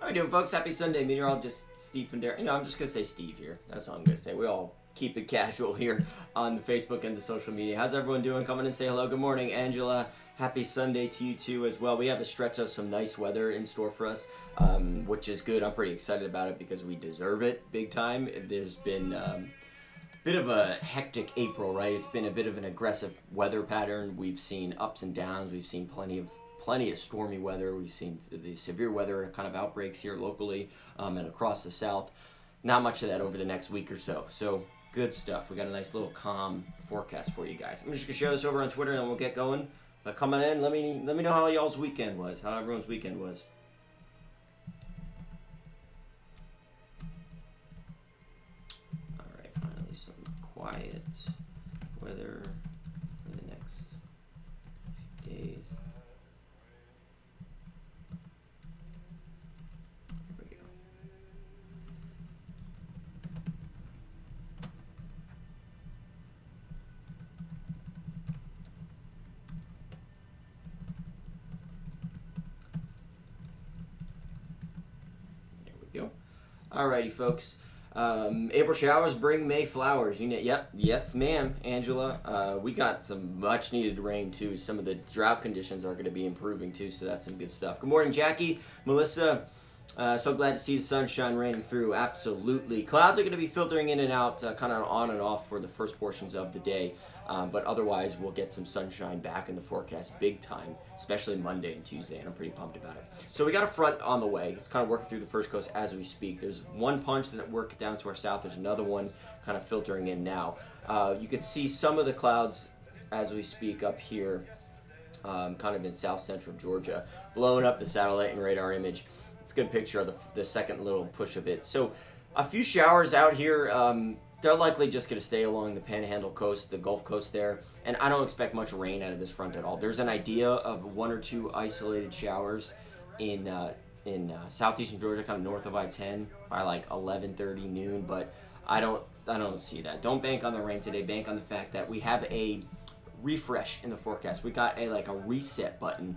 How you doing, folks? Happy Sunday. Meteorologist Steve Fundaro. I'm just going to say Steve here. That's all I'm going to say. We all keep it casual here on the Facebook and the social media. How's everyone doing? Come in and say hello. Good morning, Angela. Happy Sunday to you, too, as well. We have a stretch of some nice weather in store for us, which is good. I'm pretty excited about it because we deserve it big time. There's been a bit of a hectic April, right? It's been a bit of an aggressive weather pattern. We've seen ups and downs. We've seen plenty of stormy weather. We've seen the severe weather kind of outbreaks here locally and across the South. Not much of that over the next week or so. So good stuff. We got a nice little calm forecast for you guys. I'm just gonna share this over on Twitter and we'll get going. But coming in, let me know how y'all's weekend was. How everyone's weekend was. All right, finally some quiet weather for the next few days. Alrighty, folks. April showers bring May flowers. Yep, yes, ma'am, Angela. We got some much-needed rain, too. Some of the drought conditions are going to be improving, too, so that's some good stuff. Good morning, Jackie. Melissa, so glad to see the sunshine raining through. Absolutely. Clouds are going to be filtering in and out, kind of on and off for the first portions of the day. But otherwise, we'll get some sunshine back in the forecast big time, especially Monday and Tuesday, and I'm pretty pumped about it. So we got a front on the way. It's kind of working through the first coast as we speak. There's one punch that worked down to our south. There's another one kind of filtering in now. You can see some of the clouds as we speak up here, kind of in south central Georgia, blowing up the satellite and radar image. It's a good picture of the second little push of it. So a few showers out here. They're likely just going to stay along the Panhandle coast, the Gulf Coast there, and I don't expect much rain out of this front at all. There's an idea of one or two isolated showers in southeastern Georgia, kind of north of I-10 by like 11:30 noon, but I don't see that. Don't bank on the rain today. Bank on the fact that we have a refresh in the forecast. We got a reset button,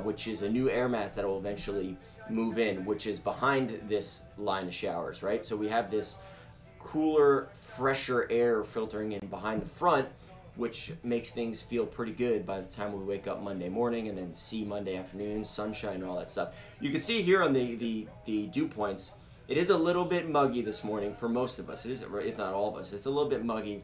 which is a new air mass that will eventually move in, which is behind this line of showers, right? So we have this cooler, fresher air filtering in behind the front, which makes things feel pretty good by the time we wake up Monday morning and then see Monday afternoon, sunshine and all that stuff. You can see here on the dew points, it is a little bit muggy this morning for most of us. It is, if not all of us. It's a little bit muggy,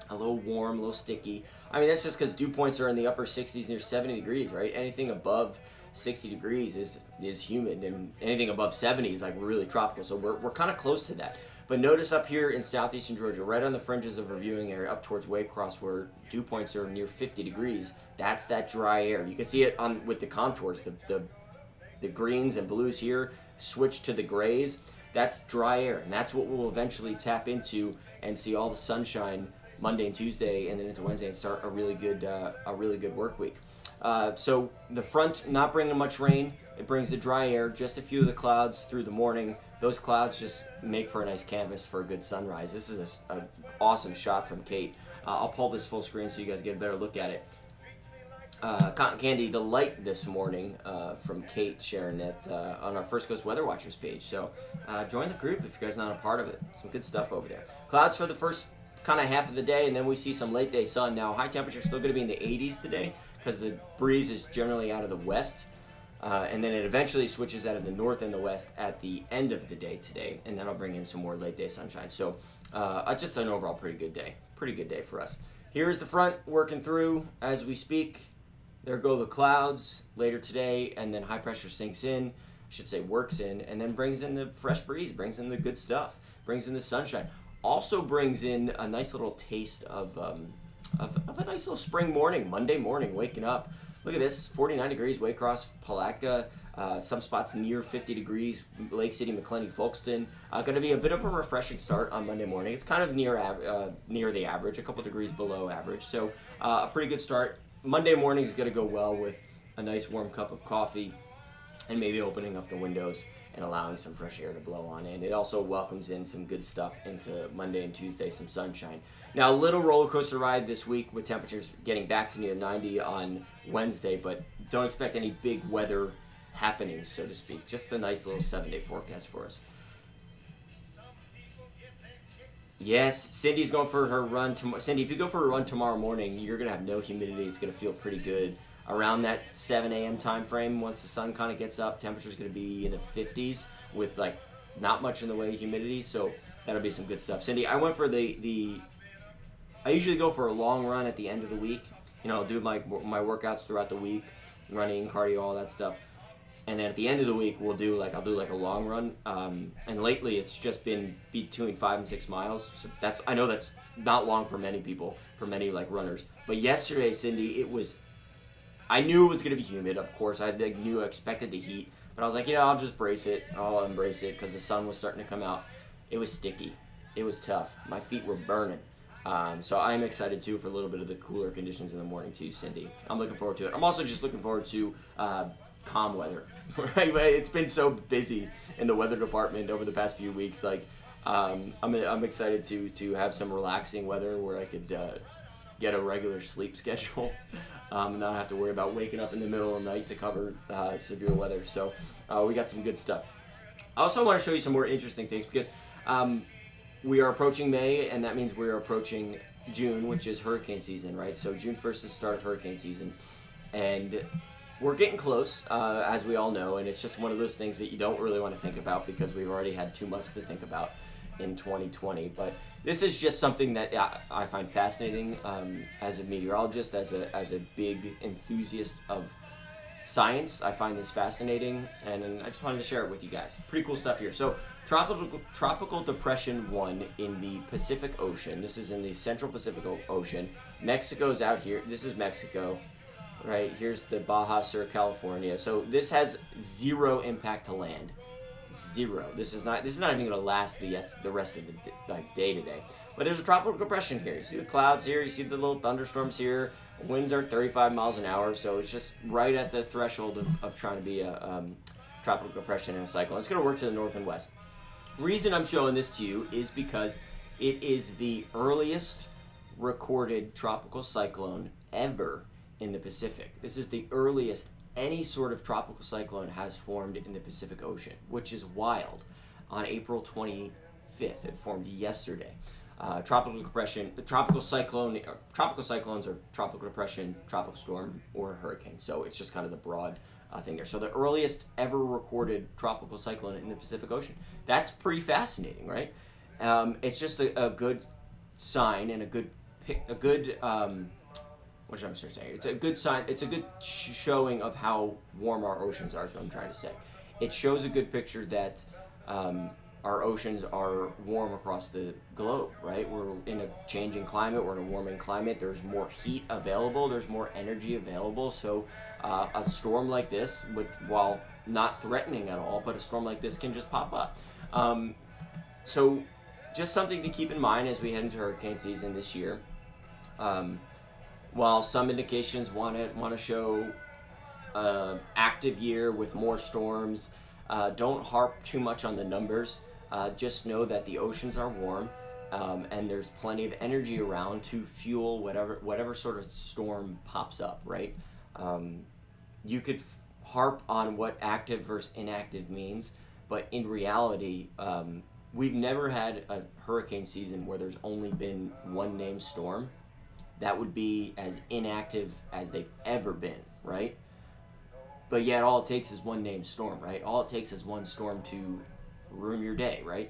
a little warm, a little sticky. I mean, that's just because dew points are in the upper 60s, near 70 degrees, right? Anything above 60 degrees is humid, and anything above 70 is like really tropical. So we're kind of close to that. But notice up here in southeastern Georgia, right on the fringes of our viewing area, up towards Waycross, where dew points are near 50 degrees, that's that dry air. You can see it on with the contours, the greens and blues here switch to the grays. That's dry air, and that's what we'll eventually tap into and see all the sunshine Monday and Tuesday, and then into Wednesday, and start a really good work week. So the front not bringing much rain. It brings the dry air, just a few of the clouds through the morning. Those clouds just make for a nice canvas for a good sunrise. This is an awesome shot from Kate. I'll pull this full screen so you guys get a better look at it. Cotton Candy, the light this morning from Kate sharing that on our First Coast Weather Watchers page. So join the group if you guys are not a part of it. Some good stuff over there. Clouds for the first kind of half of the day, and then we see some late day sun. Now high temperature still going to be in the 80s today because the breeze is generally out of the west. And then it eventually switches out of the north and the west at the end of the day today, and that'll bring in some more late day sunshine. So just an overall pretty good day for us. Here's the front working through as we speak. There go the clouds later today, and then high pressure sinks in, I should say works in, and then brings in the fresh breeze, brings in the good stuff, brings in the sunshine. Also brings in a nice little taste of a nice little spring morning, Monday morning, waking up. Look at this, 49 degrees, Waycross, Palatka, some spots near 50 degrees, Lake City, McClenny, Folkston. Going to be a bit of a refreshing start on Monday morning. It's kind of near the average, a couple degrees below average. So a pretty good start. Monday morning is going to go well with a nice warm cup of coffee and maybe opening up the windows and allowing some fresh air to blow on in. It also welcomes in some good stuff into Monday and Tuesday, some sunshine. Now, a little roller coaster ride this week with temperatures getting back to near 90 on Wednesday, but don't expect any big weather happenings, so to speak. Just a nice little 7-day forecast for us. Yes, Cindy's going for her run tomorrow. Cindy, if you go for a run tomorrow morning, you're going to have no humidity. It's going to feel pretty good. Around that 7 a.m. time frame, once the sun kind of gets up, temperature's going to be in the 50s with like not much in the way of humidity, so that'll be some good stuff. Cindy, I went for I usually go for a long run at the end of the week. I'll do my workouts throughout the week, running, cardio, all that stuff. And then at the end of the week, I'll do like a long run. And lately, it's just been between 5 and 6 miles. So I know that's not long for many people, for many like runners. But yesterday, Cindy, I knew it was going to be humid. Of course, I expected the heat, but I was like, I'll just brace it. I'll embrace it because the sun was starting to come out. It was sticky. It was tough. My feet were burning. So I'm excited too for a little bit of the cooler conditions in the morning too, Cindy. I'm looking forward to it. I'm also just looking forward to calm weather. Right? It's been so busy in the weather department over the past few weeks. Like, I'm excited to have some relaxing weather where I could get a regular sleep schedule, and not have to worry about waking up in the middle of the night to cover severe weather. So we got some good stuff. I also want to show you some more interesting things because we are approaching May, and that means we are approaching June, which is hurricane season, right? So June 1st is the start of hurricane season, and we're getting close, as we all know, and it's just one of those things that you don't really want to think about because we've already had too much to think about in 2020. But this is just something that I find fascinating as a meteorologist, as a big enthusiast of science. I find this fascinating, and I just wanted to share it with you guys. Pretty cool stuff here. So tropical depression 1 in the Pacific Ocean. This is in the Central Pacific Ocean. Mexico's out here. This is Mexico. Right, here's the Baja Sur, California. So this has zero impact to land. Zero. This is not even going to last the rest of the day to day. But there's a tropical depression here. You see the clouds here. You see the little thunderstorms here. Winds are 35 miles an hour. So it's just right at the threshold of trying to be a tropical depression and a cyclone. It's going to work to the north and west. Reason I'm showing this to you is because it is the earliest recorded tropical cyclone ever in the Pacific. This is the earliest any sort of tropical cyclone has formed in the Pacific Ocean, which is wild. On April 25th, it formed yesterday. Tropical cyclones are tropical depression, tropical storm, or hurricane. So it's just kind of the broad thing there. So the earliest ever recorded tropical cyclone in the Pacific Ocean. That's pretty fascinating, right? It's just a good sign and a good what I'm trying to say. It's a good sign. It's a good showing of how warm our oceans are, is what I'm trying to say. It shows a good picture that our oceans are warm across the globe, right? We're in a changing climate. We're in a warming climate. There's more heat available. There's more energy available. So a storm like this, while not threatening at all, but a storm like this can just pop up. So just something to keep in mind as we head into hurricane season this year. While some indications want to show active year with more storms, don't harp too much on the numbers. Just know that the oceans are warm, and there's plenty of energy around to fuel whatever sort of storm pops up, right? You could harp on what active versus inactive means, but in reality, we've never had a hurricane season where there's only been one named storm. That would be as inactive as they've ever been, right? But yet all it takes is one named storm, right? All it takes is one storm to ruin your day, right?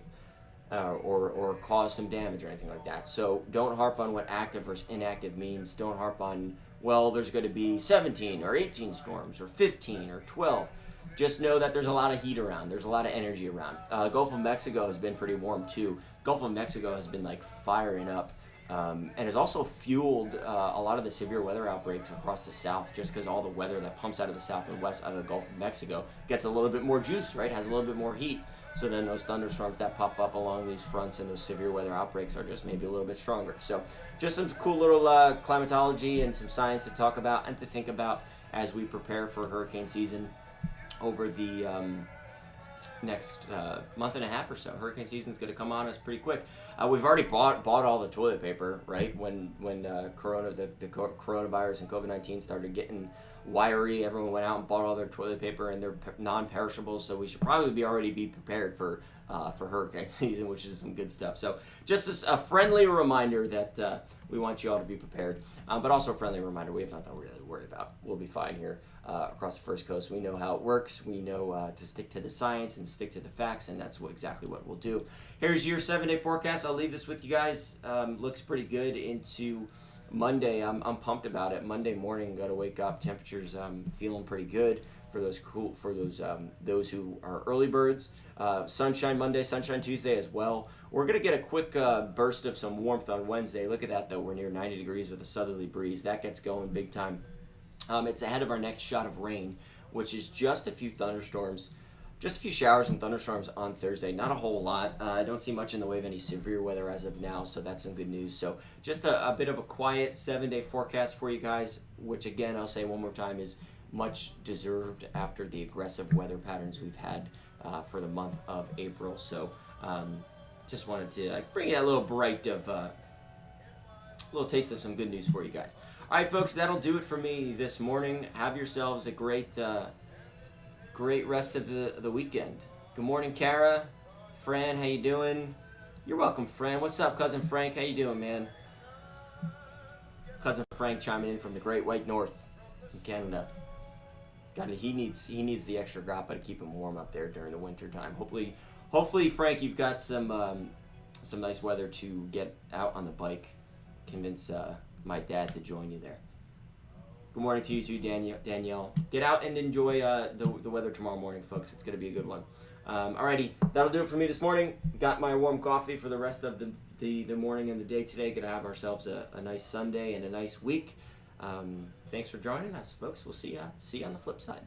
Or cause some damage or anything like that. So don't harp on what active versus inactive means. Don't harp on, well, there's going to be 17 or 18 storms or 15 or 12. Just know that there's a lot of heat around. There's a lot of energy around. Gulf of Mexico has been pretty warm too. Gulf of Mexico has been like firing up. And has also fueled a lot of the severe weather outbreaks across the south, just because all the weather that pumps out of the south and west out of the Gulf of Mexico gets a little bit more juice, right? Has a little bit more heat. So then those thunderstorms that pop up along these fronts and those severe weather outbreaks are just maybe a little bit stronger. So just some cool little climatology and some science to talk about and to think about as we prepare for hurricane season over the next month and a half or so. Hurricane season's going to come on us pretty quick. We've already bought all the toilet paper, right? When the coronavirus and COVID-19 started getting wiry, everyone went out and bought all their toilet paper, and they're non-perishables. So we should probably already be prepared for hurricane season, which is some good stuff. So just a friendly reminder that we want you all to be prepared, but also a friendly reminder we have nothing to really worry about. We'll be fine here across the First Coast. We know how it works. We know to stick to the science and stick to the facts, and that's exactly what we'll do. Here's your 7-day forecast. I'll leave this with you guys. Looks pretty good into Monday. I'm pumped about it. Monday morning, got to wake up. Temperatures feeling pretty good for those who are early birds. Sunshine Monday, sunshine Tuesday as well. We're gonna get a quick burst of some warmth on Wednesday. Look at that though. We're near 90 degrees with a southerly breeze. That gets going big time. It's ahead of our next shot of rain, which is just a few thunderstorms. Just a few showers and thunderstorms on Thursday. Not a whole lot. I don't see much in the way of any severe weather as of now, so that's some good news. So just a bit of a quiet 7-day forecast for you guys, which again, I'll say one more time, is much deserved after the aggressive weather patterns we've had for the month of April. So just wanted to bring you that little bright of little taste of some good news for you guys. All right, folks, that'll do it for me this morning. Have yourselves a great rest of the weekend. Good morning, Kara. Fran, how you doing? You're welcome, Fran. What's up, cousin Frank? How you doing, man? Cousin Frank chiming in from the Great White North in Canada. He needs the extra grappa to keep him warm up there during the winter time. Hopefully, Frank, you've got some nice weather to get out on the bike. Convince my dad to join you there. Good morning to you too, Danielle. Get out and enjoy the weather tomorrow morning, folks. It's going to be a good one. Alrighty, that'll do it for me this morning. Got my warm coffee for the rest of the morning and the day today. Going to have ourselves a nice Sunday and a nice week. Thanks for joining us, folks. We'll see you on the flip side.